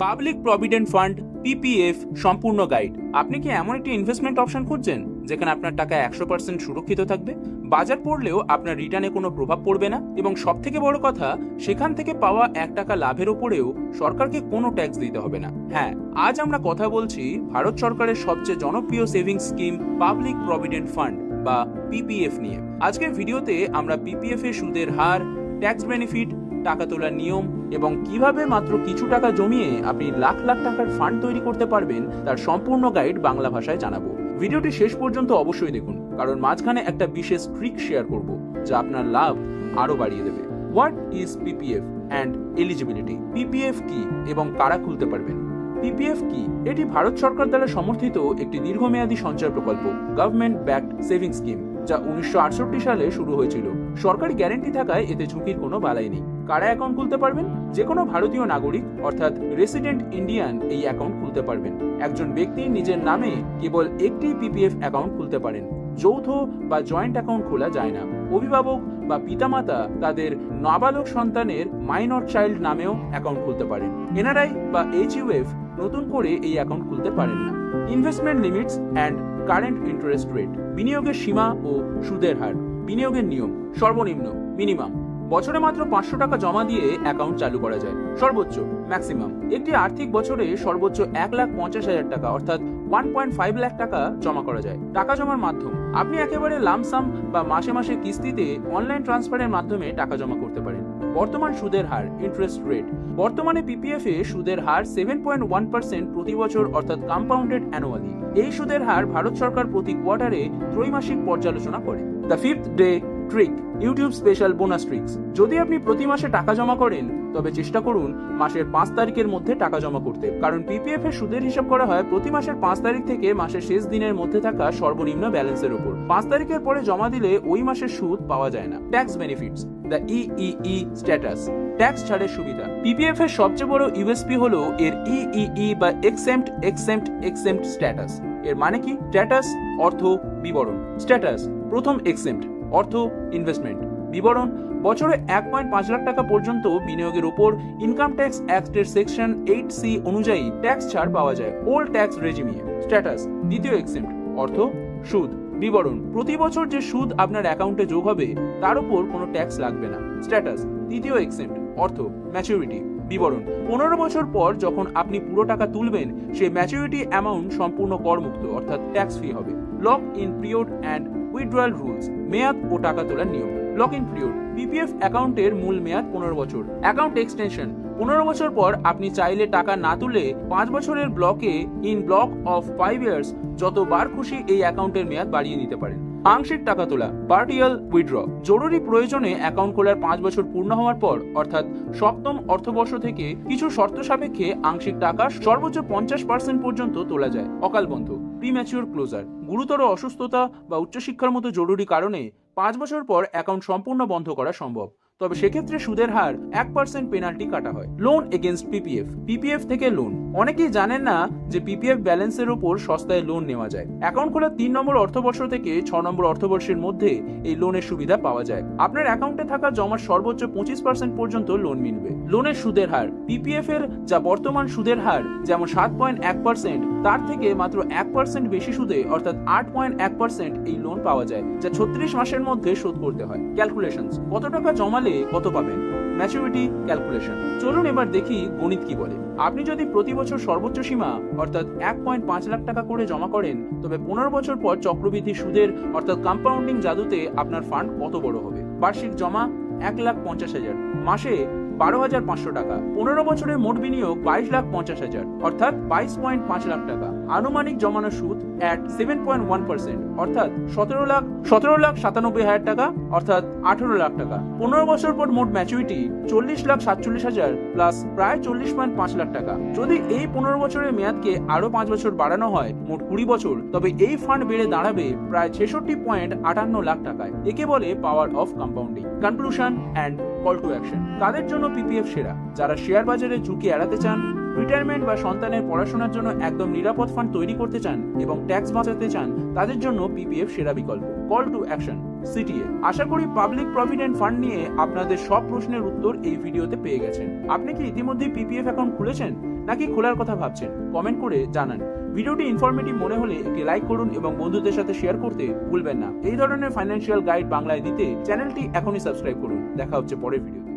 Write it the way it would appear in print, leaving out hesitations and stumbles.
Public provident fund PPF সম্পূর্ণ guide. আপনি কি এমন একটি ইনভেস্টমেন্ট অপশন খুঁজছেন যেখানে আপনার টাকা 100% সুরক্ষিত থাকবে, বাজার পড়লেও আপনার রিটার্নে কোনো প্রভাব পড়বে না, এবং সবথেকে বড় কথা, সেখান থেকে পাওয়া 1 টাকা লাভের ওপরেও সরকারকে কোনো ট্যাক্স দিতে হবে না। হ্যাঁ, আজ আমরা কথা বলছি ভারত সরকারের সবচেয়ে জনপ্রিয় savings scheme public provident fund বা পিপিএফ নিয়ে। আজকের ভিডিওতে আমরা পিপিএফ এর সুদের হার, ট্যাক্স বেনিফিট, টাকা তোলার নিয়ম এবং কিভাবে মাত্র কিছু টাকা জমিয়ে আপনি লাখ লাখ টাকার ফান্ড তৈরি করতে পারবেন তার সম্পূর্ণ গাইড বাংলা ভাষায় জানাবো। ভিডিওটি শেষ পর্যন্ত অবশ্যই দেখুন, কারণ মাঝখানে একটা বিশেষ ট্রিক শেয়ার করব যা আপনার লাভ আরো বাড়িয়ে দেবে। What is PPF and eligibility? PPF কি এবং কারা খুলতে পারবেন? পিপিএফ কি? এটি ভারত সরকার দ্বারা সমর্থিত একটি দীর্ঘমেয়াদী সঞ্চয় প্রকল্প, গভর্নমেন্ট ব্যাকড সেভিং স্কিম, যা 1968 সালে শুরু হয়েছিল। সরকারি গ্যারান্টি থাকায় এতে ঝুঁকির কোনো বালাই নেই। কারা অ্যাকাউন্ট খুলতে পারবেন? যে কোনো ভারতীয় নাগরিক অর্থাৎ রেসিডেন্ট ইন্ডিয়ান এই অ্যাকাউন্ট খুলতে পারবেন। একজন ব্যক্তি নিজের নামে কেবল একটি পিপিএফ অ্যাকাউন্ট খুলতে পারেন। যৌথ বা জয়েন্ট অ্যাকাউন্ট খোলা যায় না। অভিভাবক বা পিতামাতা তাদের নাবালক সন্তানের মাইনর চাইল্ড নামেও অ্যাকাউন্ট খুলতে পারেন। এনআরআই বা এইচইউএফ নতুন করে এই অ্যাকাউন্ট খুলতে পারেন না। Investment limits and current interest rate. বিনিয়োগের সীমা ও সুদের হার। বিনিয়োগের নিয়ম: সর্বনিম্ন মিনিমাম বছরে মাত্র 500 টাকা জমা দিয়ে অ্যাকাউন্ট চালু করা যায়। সর্বোচ্চ ম্যাক্সিমাম একটি আর্থিক বছরে সর্বোচ্চ 1,50,000 টাকা অর্থাৎ 1.5 লাখ টাকা জমা করা যায়। টাকা জমার মাধ্যম: আপনি একেবারে লামসাম বা মাসে মাসে কিস্তিতে অনলাইন ট্রান্সফারের মাধ্যমে টাকা জমা করতে পারেন। বর্তমান সুদের হার, ইন্টারেস্ট রেট। বর্তমানে পিপিএফ এ সুদের হার 7.1% প্রতি বছর অর্থাৎ কম্পাউন্ডেড অ্যানুয়ালি। এই সুদের হার ভারত সরকার প্রতি কোয়ার্টারে ত্রৈমাসিক পর্যালোচনা করে। The fifth day trick, YouTube special bonus tricks. যদি আপনি প্রতি মাসে টাকা জমা করেন তবে চেষ্টা করুন মাসের 5 তারিখের মধ্যে টাকা জমা করতে, কারণ পিপিএফ এর সুদের হিসাব করা হয় প্রতি মাসের 5 তারিখ থেকে মাসের শেষ দিনের মধ্যে থাকা সর্বনিম্ন ব্যালেন্সের উপর। 5 তারিখের পরে জমা দিলে ওই মাসের সুদ পাওয়া যায় না। Tax benefits, the EEE status, tax ছাড়ের সুবিধা। পিপিএফ এর সবচেয়ে বড় ইউএসপি হলো এর ইইই বা এক্সেম্পট স্ট্যাটাস। এর মানে কি? স্ট্যাটাস অর্থ বিবরণ, স্ট্যাটাস প্রথম এক্সেম্পট অর্থ ইনভেস্টমেন্ট, বিবরণ বছরে 1.5 লাখ টাকা পর্যন্ত বিনিয়োগের উপর ইনকাম ট্যাক্স অ্যাক্টের সেকশন 8C অনুযায়ী ট্যাক্স ছাড় পাওয়া যায় ওল্ড ট্যাক্স রেজিমে। স্ট্যাটাস দ্বিতীয় এক্সেম্পট অর্থ সুদ, বিবরণ প্রতি বছর যে সুদ আপনার অ্যাকাউন্টে যোগ হবে তার উপর কোনো ট্যাক্স লাগবে না। স্ট্যাটাস তৃতীয় এক্সেম্পট অর্থ ম্যাচুরিটি, বিবরণ 15 বছর পর যখন আপনি পুরো টাকা তুলবেন সেই ম্যাচুরিটি অ্যামাউন্ট সম্পূর্ণ করমুক্ত অর্থাৎ ট্যাক্স ফ্রি হবে। Lock in period and withdrawal rules, মেয়াদ ও টাকা তোলার নিয়ম। লক ইন পিরিয়ড: পিপিএফ অ্যাকাউন্টের মূল মেয়াদ 15 বছর। অ্যাকাউন্ট এক্সটেনশন: 15 বছর পর আপনি চাইলে টাকা না তুলে 5 বছরের ব্লকে ইন ব্লক অফ 5 ইয়ার্স যতবার খুশি এই অ্যাকাউন্টের মেয়াদ বাড়িয়ে নিতে পারেন। আংশিক টাকা তোলা, পার্টিয়াল উইথড্র: জরুরি প্রয়োজনে অ্যাকাউন্ট খোলার 5 বছর পূর্ণ হওয়ার পর অর্থাৎ সপ্তম অর্থবর্ষ থেকে কিছু শর্ত সাপেক্ষে আংশিক টাকা সর্বোচ্চ 50% পর্যন্ত তোলা যায়। অকাল বন্ধ, প্রিম্যাচিওর ক্লোজার: গুরুতর অসুস্থতা বা উচ্চশিক্ষার মতো জরুরি কারণে 5 বছর পর অ্যাকাউন্ট সম্পূর্ণ বন্ধ করা সম্ভব, তবে সেক্ষেত্রে সুদের হার 1% পেনাল্টি কাটা হয়। লোন এগেইনস্ট পিপিএফ: পিপিএফ থেকে লোন। অনেকেই জানেন না যে পিপিএফ ব্যালেন্সের উপর সস্তায় লোন নেওয়া যায়। অ্যাকাউন্ট খোলার 3 নম্বর অর্থবর্ষ থেকে 6 নম্বর অর্থবর্ষের মধ্যে এই লোনের সুবিধা পাওয়া যায়। আপনার অ্যাকাউন্টে থাকা জমার সর্বোচ্চ 25% পর্যন্ত লোন মিলবে। লোনের সুদের হার: পিপিএফ এর যা বর্তমান সুদের হার যেমন 7.1%, তার থেকে মাত্র 1% বেশি সুদে অর্থাৎ 8.1% এই লোন পাওয়া যায়, যা 36 মাসের মধ্যে শোধ করতে হয়। ক্যালকুলেশনস: কত টাকা জমালে কত পাবেন। ম্যাচুরিটি ক্যালকুলেশন: চলুন এবার দেখি গণিত কি বলে। আপনি যদি প্রতি বছর সর্বোচ্চ সীমা অর্থাৎ 1.5 লাখ টাকা করে জমা করেন তবে 15 বছর পর চক্রবৃদ্ধি সুদের অর্থাৎ কম্পাউন্ডিং জাদুতে আপনার ফান্ড কত বড় হবে। বার্ষিক জমা 1,50,000, মাসে 12,500 টাকা। 15 বছরে মোট বিনিয়োগ 22,50,000 অর্থাৎ 22.5 লাখ টাকা। আনুমানিক জমানো সুদ at 7.1% অর্থাৎ 17,97,000 টাকা অর্থাৎ 18 লাখ টাকা। 15 বছর পর মোট ম্যাচুরিটি 40,47,000 প্লাস প্রায় 40.5 লাখ টাকা। যদি এই 15 বছরের মেয়াদকে আরো 5 বছর বাড়ানো হয় মোট 20 বছর, তবে এই ফান্ড বেড়ে দাঁড়াবে প্রায় 66.58 লাখ টাকায়। একে বলে power of compounding. Conclusion and call to action: কাদের জন্য পিপিএফ সেরা? যারা শেয়ার বাজারে ঝুঁকি এড়াতে চান, রিটায়ারমেন্ট বা সন্তানের পড়াশোনার জন্য একদম নিরাপদ ফান্ড তৈরি করতে চান এবং ট্যাক্স বাঁচাতে চান, তাদের জন্য পিপিএফ সেরা বিকল্প। Call to action: CTA. আশা করি পাবলিক প্রভিডেন্ট ফান্ড নিয়ে আপনাদের সব প্রশ্নের উত্তর এই ভিডিওতে পেয়ে গেছেন। আপনি কি ইতিমধ্যেই পিপিএফ অ্যাকাউন্ট খুলেছেন নাকি খোলার কথা ভাবছেন? কমেন্ট করে জানান। ভিডিওটি ইনফরমেটিভ মনে হলে একটি লাইক করুন এবং বন্ধুদের সাথে শেয়ার করতে ভুলবেন না। এই ধরনের ফাইন্যান্সিয়াল গাইড বাংলায় দিতে চ্যানেলটি এখনই সাবস্ক্রাইব করুন। দেখা হচ্ছে পরের ভিডিওতে।